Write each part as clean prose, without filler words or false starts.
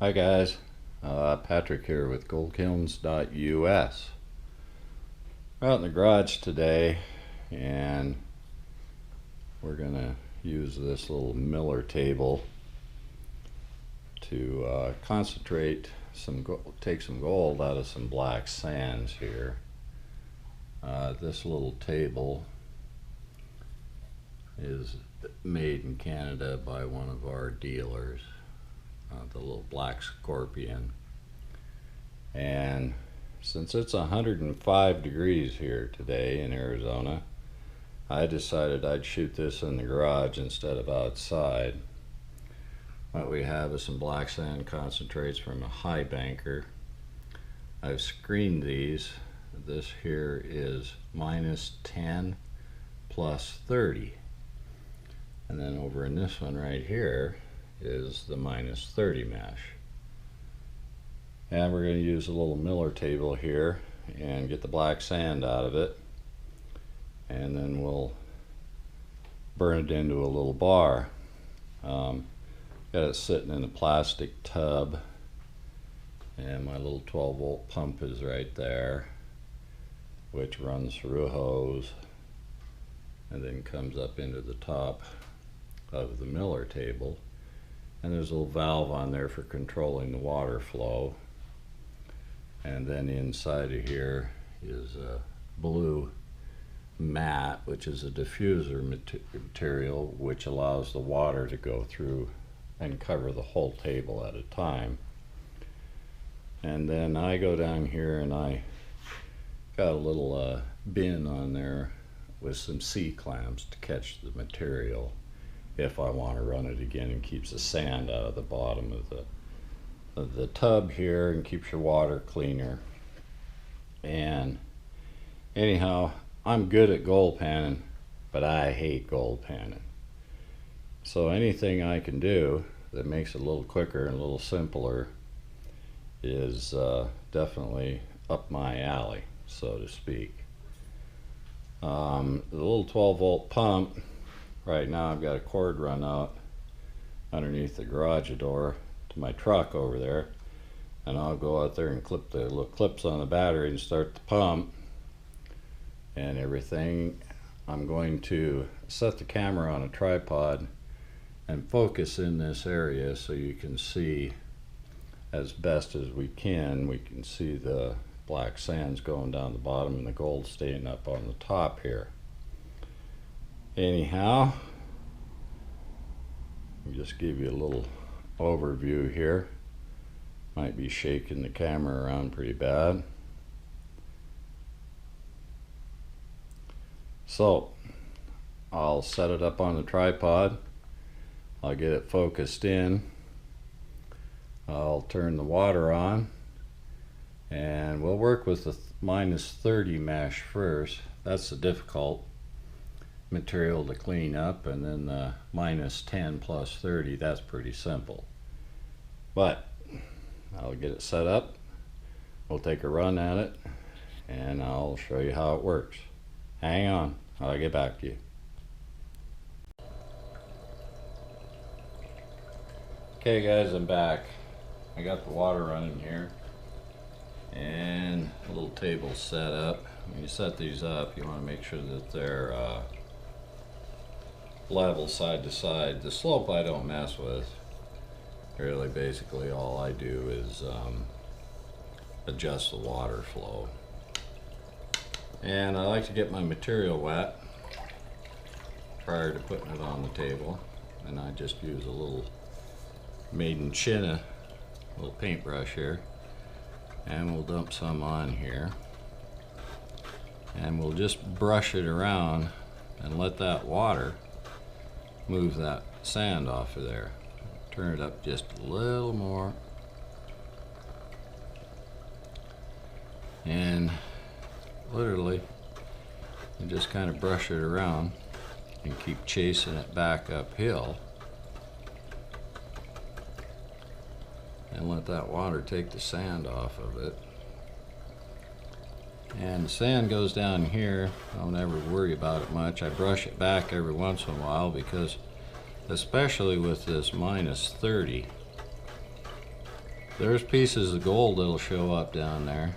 Hi guys, Patrick here with goldkilns.us. We're out in the garage today and we're going to use this little miller table to concentrate take some gold out of some black sands here. This little table is made in Canada by one of our dealers. The little black scorpion, and since it's 105 degrees here today in Arizona, I decided I'd shoot this in the garage instead of outside. What we have is some black sand concentrates from a high banker. I've screened these. This here is -10 plus 30, and then over in this one right here is the -30 mesh. And we're going to use a little miller table here and get the black sand out of it, and then we'll burn it into a little bar. Got it sitting in a plastic tub, and my little 12-volt pump is right there, which runs through a hose and then comes up into the top of the miller table. And there's a little valve on there for controlling the water flow. And then inside of here is a blue mat, which is a diffuser material, which allows the water to go through and cover the whole table at a time. And then I go down here and I got a little bin on there with some C-clamps to catch the material if I want to run it again, and keeps the sand out of the bottom of the tub here and keeps your water cleaner. And anyhow, I'm good at gold panning, but I hate gold panning. So anything I can do that makes it a little quicker and a little simpler is definitely up my alley, so to speak. The little 12-volt pump, right now I've got a cord run out underneath the garage door to my truck over there, and I'll go out there and clip the little clips on the battery and start the pump and everything. I'm going to set the camera on a tripod and focus in this area so you can see as best as we can. We can see the black sands going down the bottom and the gold staying up on the top here. Anyhow, I'll just give you a little overview here. Might be shaking the camera around pretty bad. So I'll set it up on the tripod. I'll get it focused in. I'll turn the water on, and we'll work with the -30 mesh first. That's the difficult material to clean up, and then the -10 plus 30, that's pretty simple. But I'll get it set up, we'll take a run at it, and I'll show you how it works. Hang on, I'll get back to you. Okay guys, I'm back. I got the water running here and a little table set up. When you set these up, you want to make sure that they're level side to side. The slope I don't mess with. Really, basically all I do is adjust the water flow. And I like to get my material wet prior to putting it on the table, and I just use a little made in China little paintbrush here, and we'll dump some on here, and we'll just brush it around and let that water move that sand off of there. Turn it up just a little more, and literally you just kind of brush it around and keep chasing it back uphill and let that water take the sand off of it. And the sand goes down here. I don't ever worry about it much. I brush it back every once in a while because, especially with this -30, There's pieces of gold that'll show up down there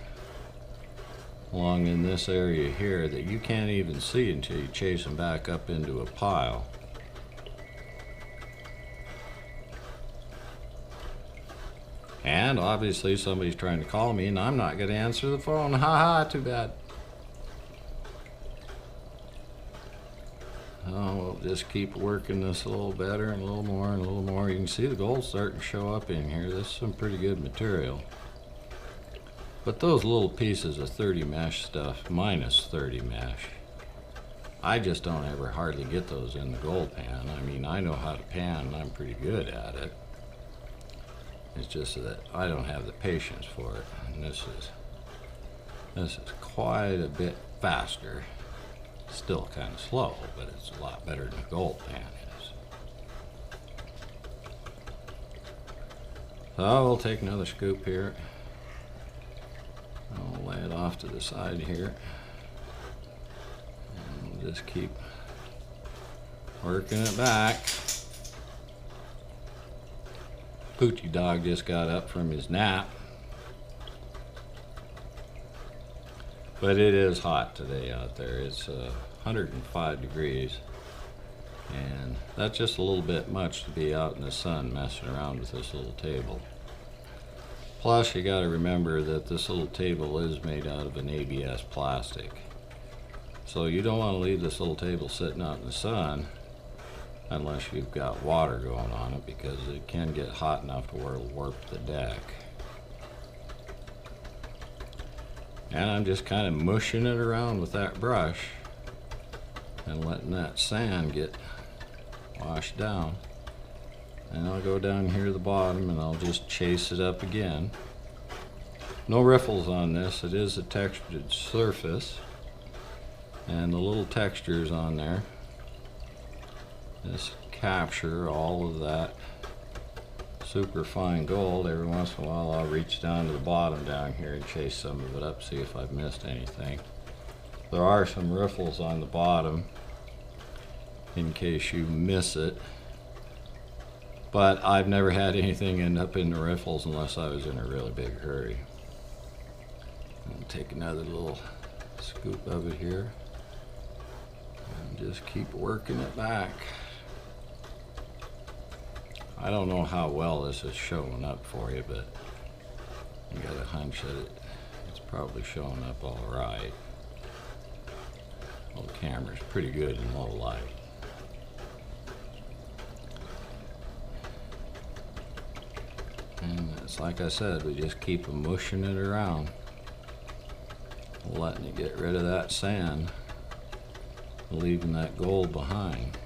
along in this area here that you can't even see until you chase them back up into a pile. And obviously somebody's trying to call me and I'm not going to answer the phone. Ha ha, too bad. Oh, we'll just keep working this a little better and a little more and a little more. You can see the gold starting to show up in here. This is some pretty good material. But those little pieces of 30 mesh stuff, minus 30 mesh, I just don't ever hardly get those in the gold pan. I mean, I know how to pan and I'm pretty good at it. It's just that I don't have the patience for it. And this is quite a bit faster. Still kind of slow, but it's a lot better than a gold pan is. So we'll take another scoop here. I'll lay it off to the side here. And we'll just keep working it back. Poochie dog just got up from his nap. But it is hot today out there. It's 105 degrees. And that's just a little bit much to be out in the sun messing around with this little table. Plus, you got to remember that this little table is made out of an ABS plastic. So you don't want to leave this little table sitting out in the sun unless you've got water going on it, because it can get hot enough to where it'll warp the deck. And I'm just kind of mushing it around with that brush and letting that sand get washed down. And I'll go down here to the bottom and I'll just chase it up again. No riffles on this. It is a textured surface. And the little textures on there just capture all of that super fine gold. Every once in a while I'll reach down to the bottom down here and chase some of it up, see if I've missed anything. There are some riffles on the bottom in case you miss it, but I've never had anything end up in the riffles unless I was in a really big hurry. I'll take another little scoop of it here and just keep working it back. I don't know how well this is showing up for you, but you got a hunch that it's probably showing up all right. Well, the camera's pretty good in low light. And it's like I said, we just keep mushing it around, letting it get rid of that sand, leaving that gold behind.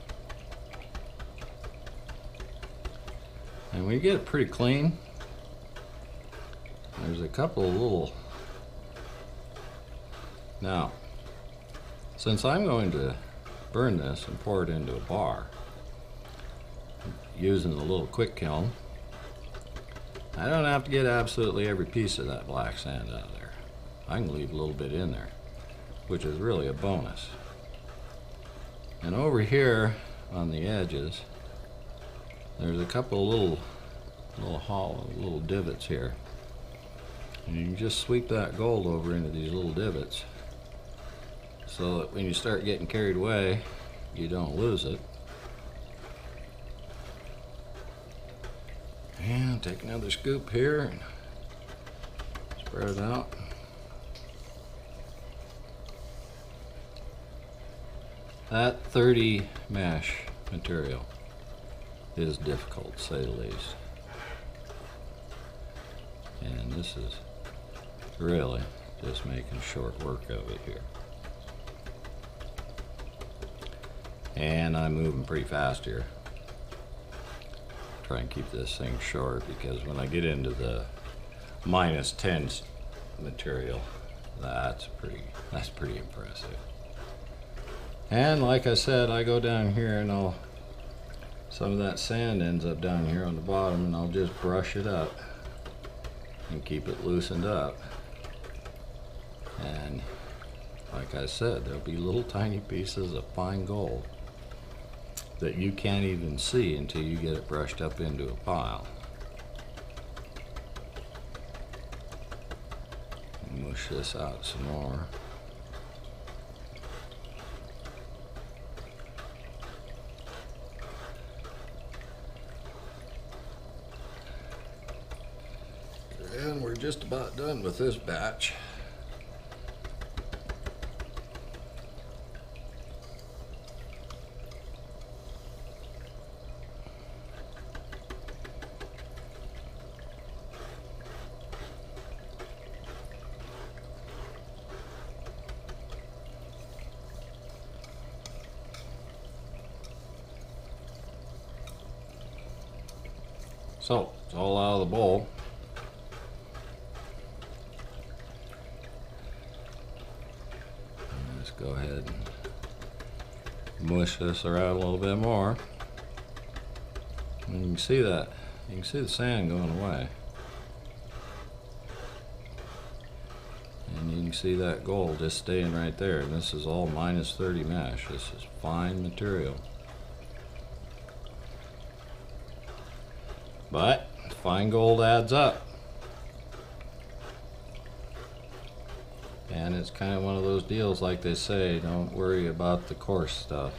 And when you get it pretty clean, there's a couple of little... Now, since I'm going to burn this and pour it into a bar using the little quick kiln, I don't have to get absolutely every piece of that black sand out of there. I can leave a little bit in there, which is really a bonus. And over here on the edges, there's a couple of little divots here. And you can just sweep that gold over into these little divots so that when you start getting carried away, you don't lose it. And take another scoop here and spread it out. That 30 mesh material is difficult, to say the least. And this is really just making short work of it here. And I'm moving pretty fast here. Try and keep this thing short, because when I get into the -10 material, that's pretty impressive. And like I said, I go down here and some of that sand ends up down here on the bottom, and I'll just brush it up and keep it loosened up. And like I said, there'll be little tiny pieces of fine gold that you can't even see until you get it brushed up into a pile. Mush this out some more. And we're just about done with this batch. So it's all out of the bowl. Let's go ahead and mush this around a little bit more. And you can see that. You can see the sand going away. And you can see that gold just staying right there. And this is all minus 30 mesh. This is fine material. But fine gold adds up. And it's kind of one of those deals, like they say, don't worry about the coarse stuff.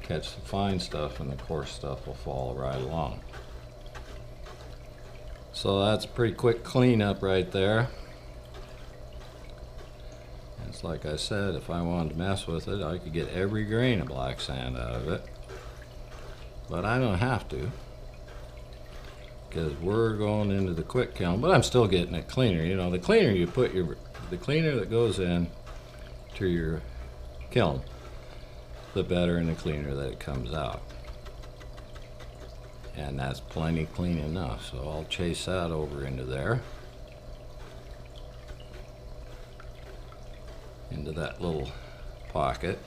Catch the fine stuff and the coarse stuff will follow right along. So that's a pretty quick cleanup right there. It's like I said, if I wanted to mess with it, I could get every grain of black sand out of it. But I don't have to, because we're going into the quick kiln. But I'm still getting it cleaner. You know, the cleaner you put the cleaner that goes in to your kiln, the better and the cleaner that it comes out. And that's plenty clean enough. So I'll chase that over into there, into that little pocket.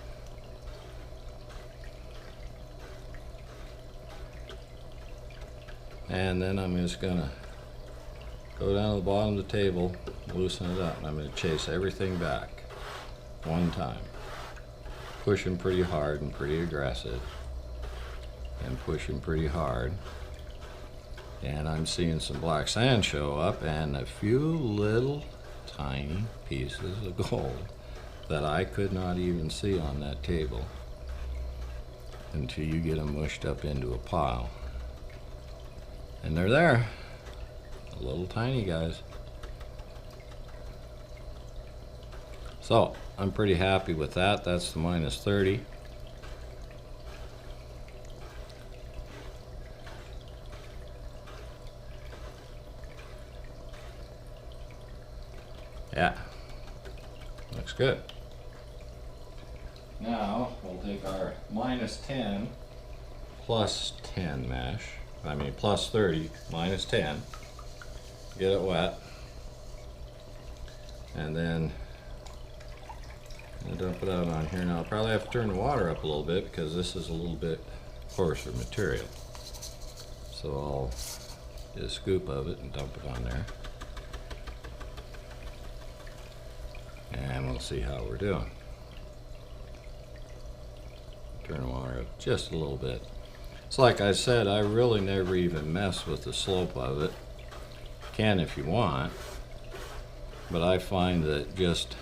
And then I'm just gonna go down to the bottom of the table, loosen it up, and I'm gonna chase everything back one time. Pushing pretty hard and pretty aggressive, and pushing pretty hard. And I'm seeing some black sand show up and a few little tiny pieces of gold that I could not even see on that table until you get them mushed up into a pile. And they're there, little tiny guys. So I'm pretty happy with that. That's the minus 30. Yeah, looks good. Now we'll take our minus 10 plus 10 mesh. I mean plus 30 minus 10. Get it wet. And then I'll dump it out on here. Now I'll probably have to turn the water up a little bit because this is a little bit coarser material. So I'll get a scoop of it and dump it on there. And we'll see how we're doing. Turn the water up just a little bit. It's like I said, I really never even mess with the slope of it. Can if you want, but I find that just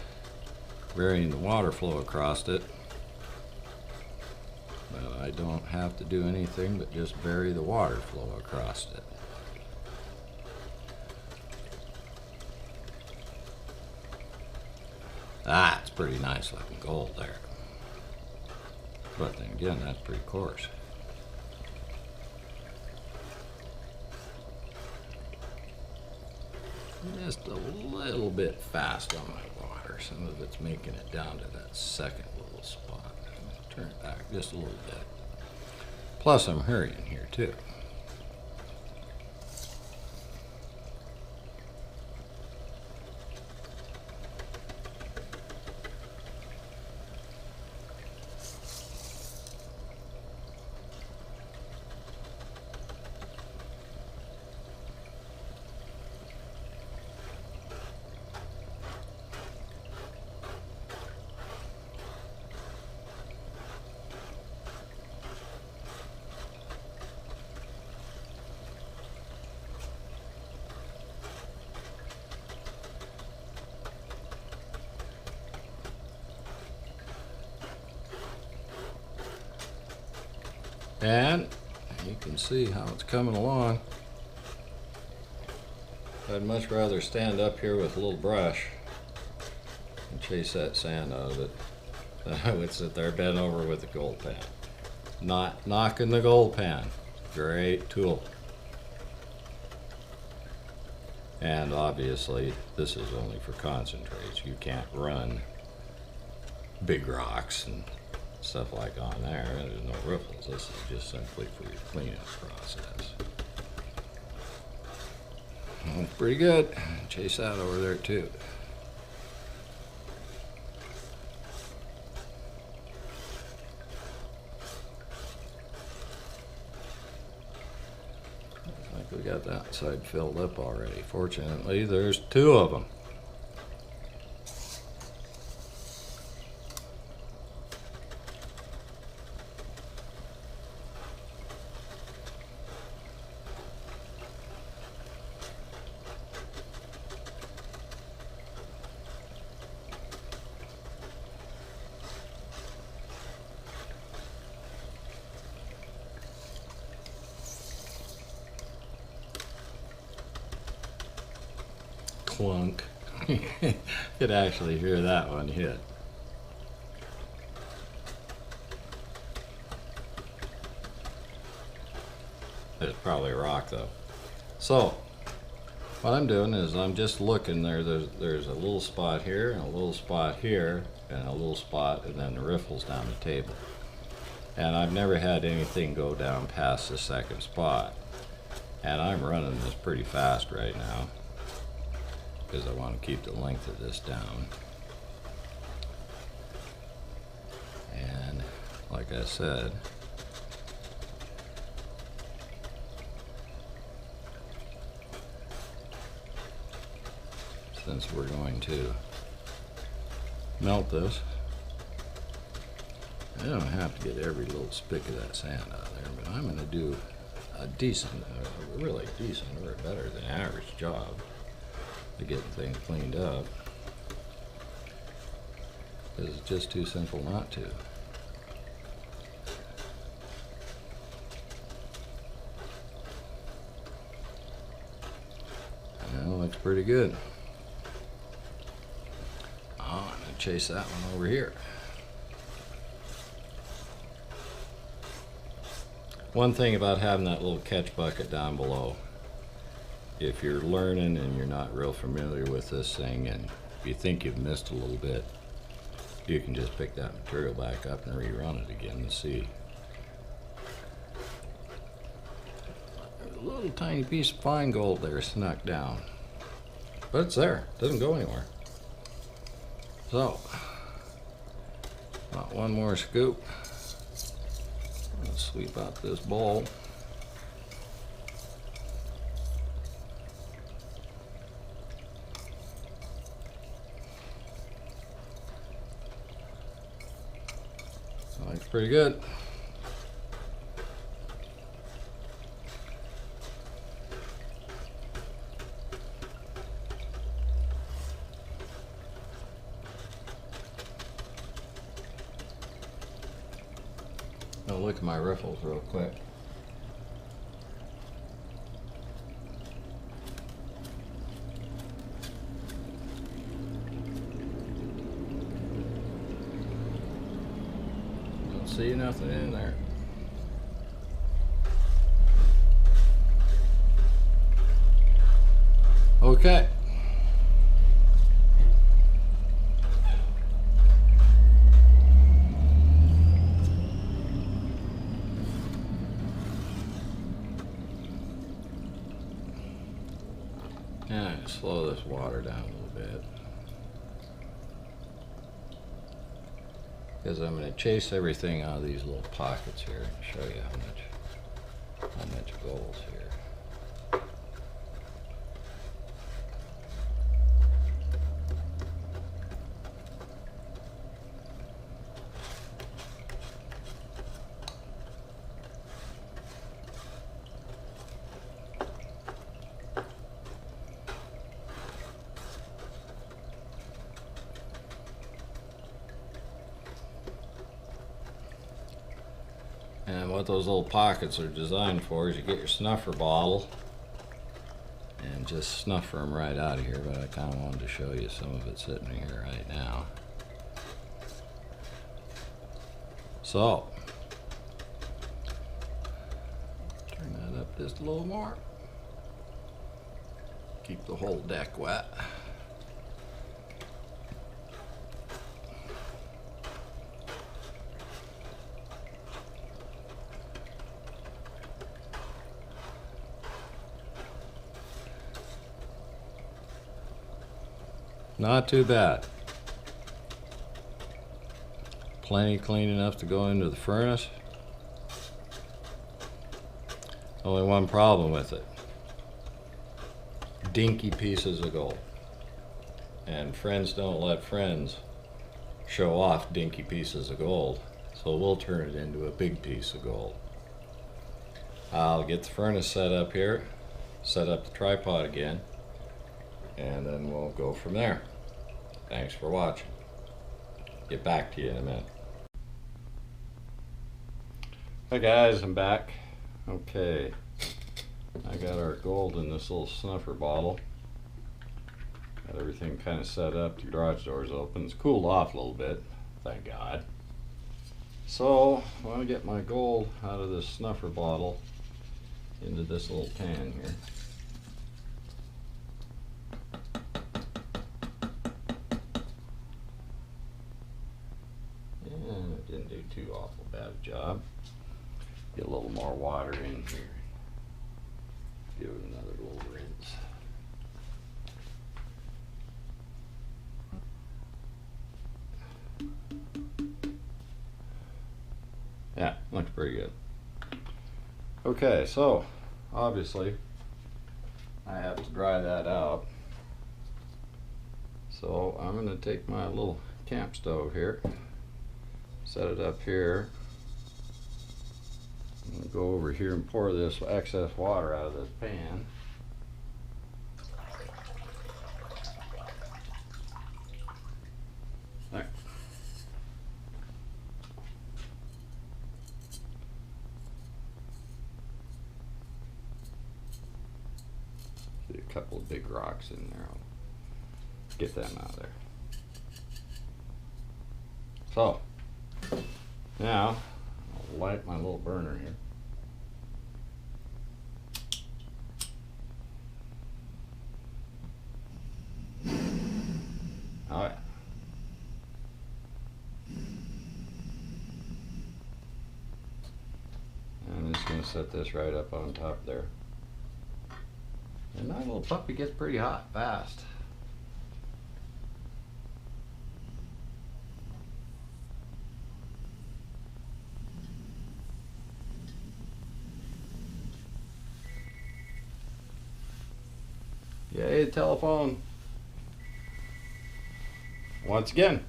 varying the water flow across it, well, I don't have to do anything but just vary the water flow across it. Ah, it's pretty nice looking gold there. But then again, that's pretty coarse. Just a little bit fast on my water. Some of it's making it down to that second little spot. Turn it back just a little bit. Plus I'm hurrying here too. And you can see how it's coming along. I'd much rather stand up here with a little brush and chase that sand out of it than I would sit there bent over with a gold pan. Not knocking the gold pan. Great tool. And obviously this is only for concentrates. You can't run big rocks and stuff like on there. There's no ripples. This is just simply for your cleanup process. Well, pretty good. Chase that over there too. I think we got that side filled up already. Fortunately, there's two of them. Clunk. You could actually hear that one hit. It's probably a rock though. So what I'm doing is I'm just looking there. There's a little spot here and a little spot here and a little spot, and then the riffles down the table. And I've never had anything go down past the second spot. And I'm running this pretty fast right now, because I want to keep the length of this down. And like I said, since we're going to melt this, I don't have to get every little spick of that sand out of there, but I'm going to do a decent, a really decent, or better than average job to get things cleaned up, because it's just too simple not to. Well, looks pretty good. Oh, I'm going to chase that one over here. One thing about having that little catch bucket down below, if you're learning and you're not real familiar with this thing and you think you've missed a little bit, you can just pick that material back up and rerun it again and see. There's a little tiny piece of fine gold there snuck down, but it's there. It doesn't go anywhere. So, about one more scoop. Let's sweep out this bowl. Looks pretty good. I'll look at my riffles real quick. Don't see nothing in there. Okay. And slow this water down a little bit, because I'm going to chase everything out of these little pockets here and show you how much gold's here. And And what those little pockets are designed for is you get your snuffer bottle and just snuffer them right out of here, but I kind of wanted to show you some of it sitting here right now. So, turn that up just a little more. Keep the whole deck wet. Not too bad. Plenty clean enough to go into the furnace. Only one problem with it. Dinky pieces of gold. And friends don't let friends show off dinky pieces of gold. So we'll turn it into a big piece of gold. I'll get the furnace set up here, set up the tripod again, and then we'll go from there. Thanks for watching. Get back to you in a minute. Hi guys, I'm back. Okay, I got our gold in this little snuffer bottle. Got everything kind of set up. The garage door's open. It's cooled off a little bit, thank God. So I want to get my gold out of this snuffer bottle into this little pan here. And it didn't do too awful bad a job. Get a little more water in here. Give it another little rinse. Yeah, looks pretty good. Okay, so obviously I have to dry that out. So I'm going to take my little camp stove here, set it up here. I'm going to go over here and pour this excess water out of this pan. There. See a couple of big rocks in there. I'll get them out of there. So, now I'll light my little burner here. Oh yeah. I'm just going to set this right up on top there. And that little puppy gets pretty hot fast. Yay, telephone. Once again,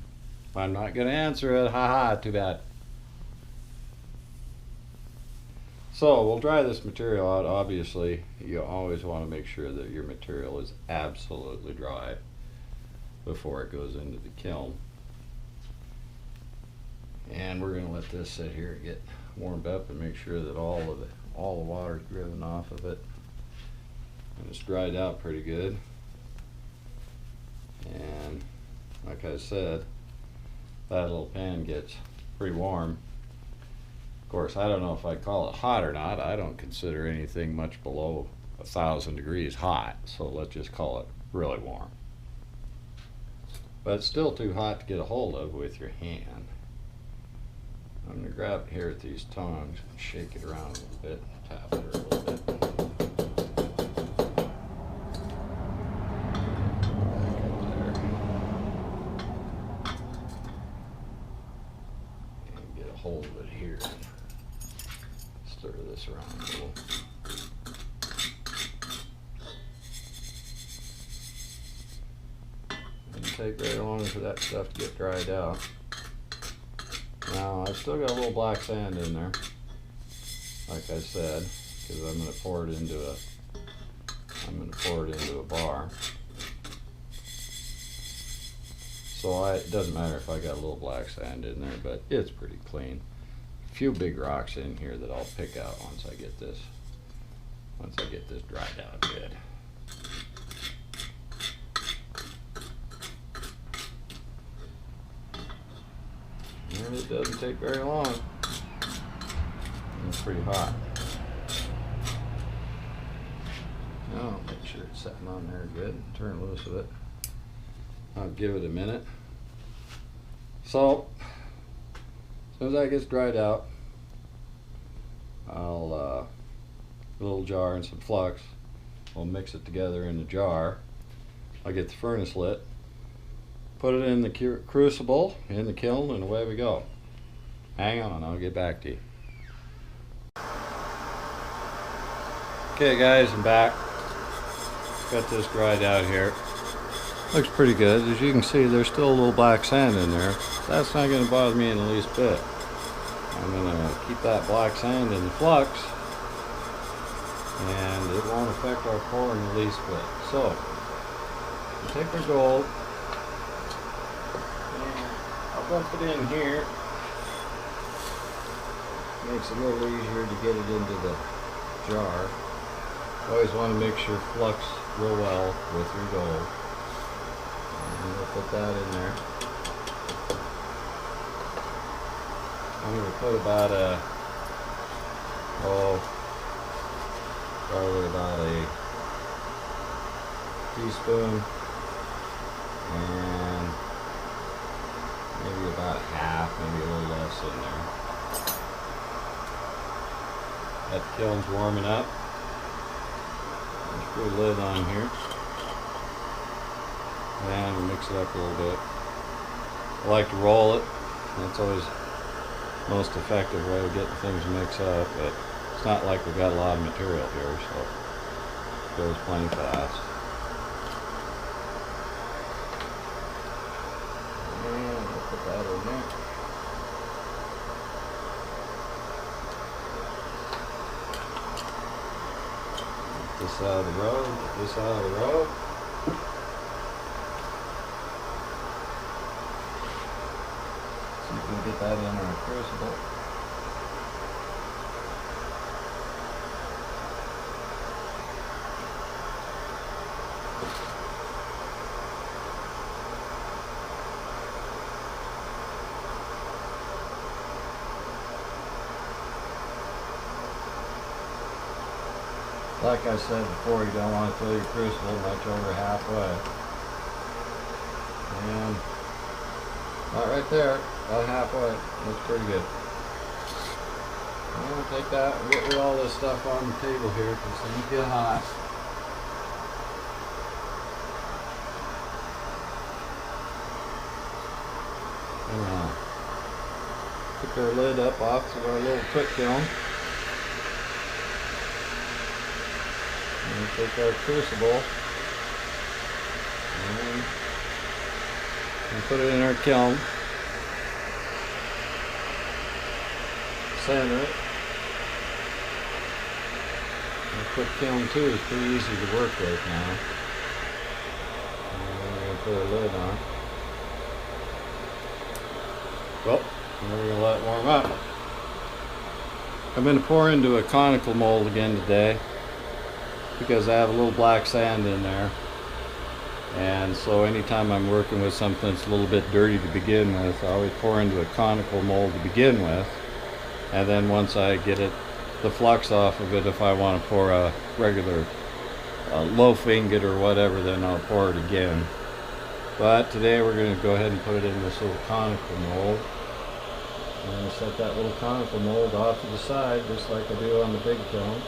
I'm not going to answer it. Haha, too bad. So we'll dry this material out. Obviously, you always want to make sure that your material is absolutely dry before it goes into the kiln. And we're going to let this sit here and get warmed up and make sure that all the water is driven off of it. And it's dried out pretty good. And like I said, that little pan gets pretty warm. Of course, I don't know if I call it hot or not. I don't consider anything much below 1,000 degrees hot, so let's just call it really warm. But it's still too hot to get a hold of with your hand. I'm going to grab it here with these tongs and shake it around a little bit, tap it a little bit. Hold it here and stir this around a little. Doesn't take very long for that stuff to get dried out. Now I've still got a little black sand in there, like I said, because I'm going to pour it into a bar. So it doesn't matter if I got a little black sand in there, but it's pretty clean. few big rocks in here that I'll pick out once I get this dried out good. And it doesn't take very long. It's pretty hot. Now make sure it's sitting on there good. Turn loose of it. I'll give it a minute. So as soon as that gets dried out, I'll a little jar and some flux. We'll mix it together in the jar. I'll get the furnace lit, put it in the crucible in the kiln, and away we go. Hang on, I'll get back to you. Okay guys, I'm back. Got this dried out here. Looks pretty good. As you can see, there's still a little black sand in there. That's not going to bother me in the least bit. I'm going to keep that black sand in the flux, and it won't affect our pour in the least bit. So, we take our gold, and I'll dump it in here. Makes it a little easier to get it into the jar. Always want to mix your flux real well with your gold. And we'll put that in there. I'm going to put about probably about a teaspoon and maybe about half, maybe a little less in there. That kiln's warming up. Let's put a lid on here. And we'll mix it up a little bit. I like to roll it. That's always the most effective way of getting things mixed up, but it's not like we've got a lot of material here, so it goes plenty fast. And we'll put that in there. Get this out of the road, get this out of the road. So you can get that in our crucible. Like I said before, you don't want to fill your crucible much over halfway. And about right there, about halfway, looks pretty good. I'm going to take that and get rid of all this stuff on the table here because things get hot. And pick our lid up off of our little quick kiln. And take our crucible and put it in our kiln. Center it. And quick kiln too is pretty easy to work with now. And we're going to put our lid on. Well, we're going to let it warm up. I'm going to pour into a conical mold again today, because I have a little black sand in there, and so anytime I'm working with something that's a little bit dirty to begin with, I always pour into a conical mold to begin with, and then once I get the flux off of it, if I want to pour a regular loaf ingot or whatever, then I'll pour it again. But today we're going to go ahead and put it in this little conical mold. I'm going to set that little conical mold off to the side just like I do on the big kiln.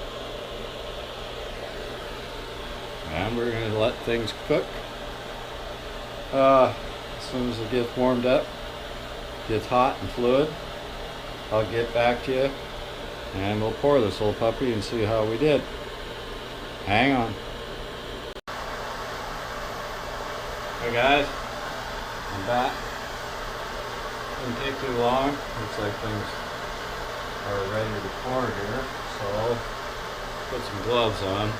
And we're going to let things cook. As soon as it gets warmed up, gets hot and fluid, I'll get back to you and we'll pour this little puppy and see how we did. Hang on. Hey guys, I'm back. Didn't take too long. Looks like things are ready to pour here, so put some gloves on.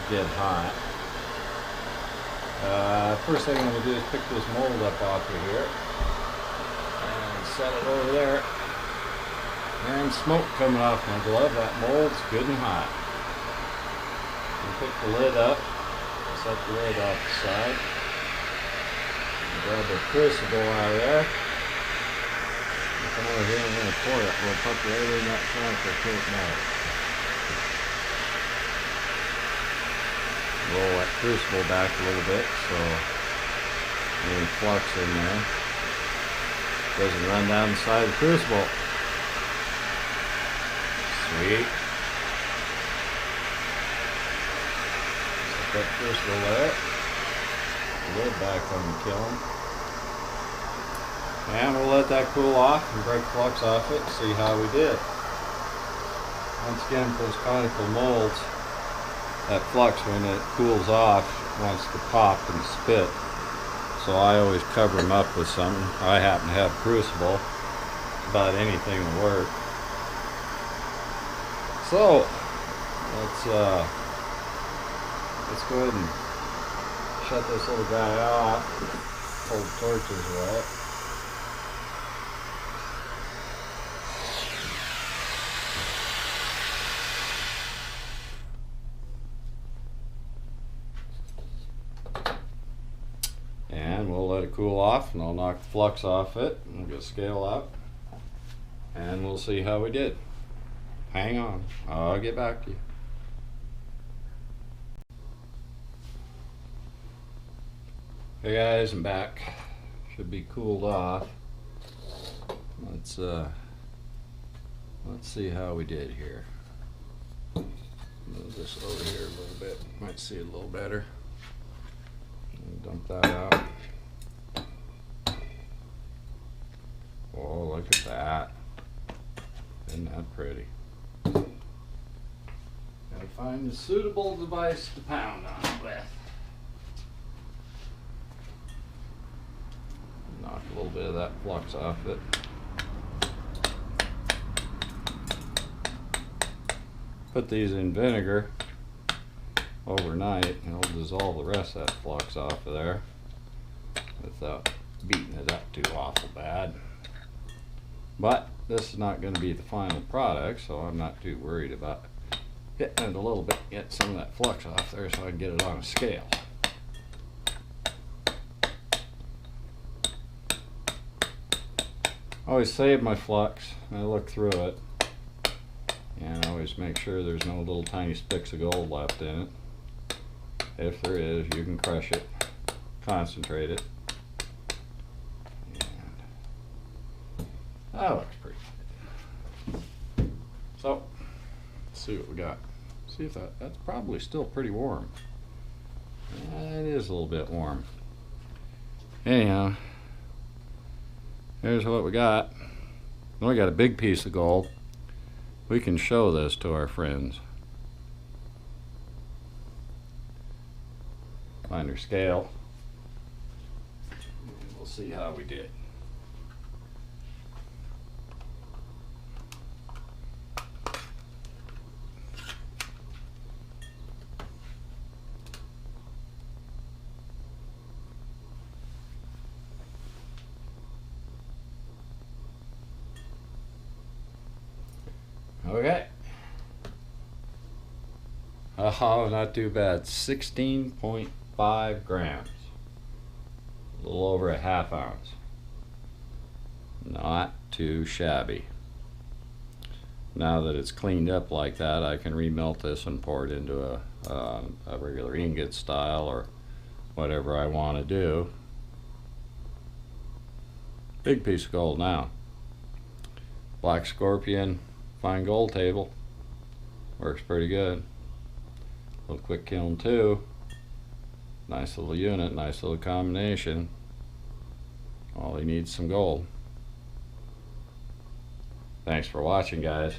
Get hot. First thing I'm going to do is pick this mold up off of here and set it over there. And smoke coming off my glove. That mold's good and hot. I'll pick the lid up. Set the lid off the side. Grab the crucible out of there. Come over here and we're going to pour it. We'll put right in that front for cake melt. Roll that crucible back a little bit so any flux in there doesn't run down the side of the crucible. Sweet. Set that crucible there. Lid back on the kiln. And we'll let that cool off and break flux off it and see how we did. Once again, for those conical molds, that flux, when it cools off, wants to pop and spit. So I always cover them up with something. I happen to have crucible. About anything will work. So let's go ahead and shut this little guy off. Hold the torches wet. And we'll let it cool off, and I'll knock the flux off it, and we'll get scale up, and we'll see how we did. Hang on, I'll get back to you. Hey guys, I'm back. Should be cooled off. Let's see how we did here. Move this over here a little bit. Might see it a little better. Dump that out. Oh, look at that. Isn't that pretty? Gotta find a suitable device to pound on it with. Knock a little bit of that flux off it. Put these in vinegar overnight, and it'll dissolve the rest of that flux off of there without beating it up too awful bad. But this is not going to be the final product, so I'm not too worried about hitting it a little bit, get some of that flux off there so I can get it on a scale. I always save my flux, and I look through it, and I always make sure there's no little tiny specks of gold left in it. If there is, you can crush it, concentrate it, and that looks pretty good. So, let's see what we got. See if that's probably still pretty warm. It is a little bit warm. Anyhow, here's what we got. We got a big piece of gold. We can show this to our friends. Find our scale. And we'll see how we did. Okay. Oh, not too bad. 16.5 grams. A little over a half ounce. Not too shabby. Now that it's cleaned up like that, I can remelt this and pour it into a regular ingot style or whatever I want to do. Big piece of gold now. Black Scorpion fine gold table. Works pretty good. Little quick kiln too. Nice little unit, nice little combination. All he needs is some gold. Thanks for watching, guys.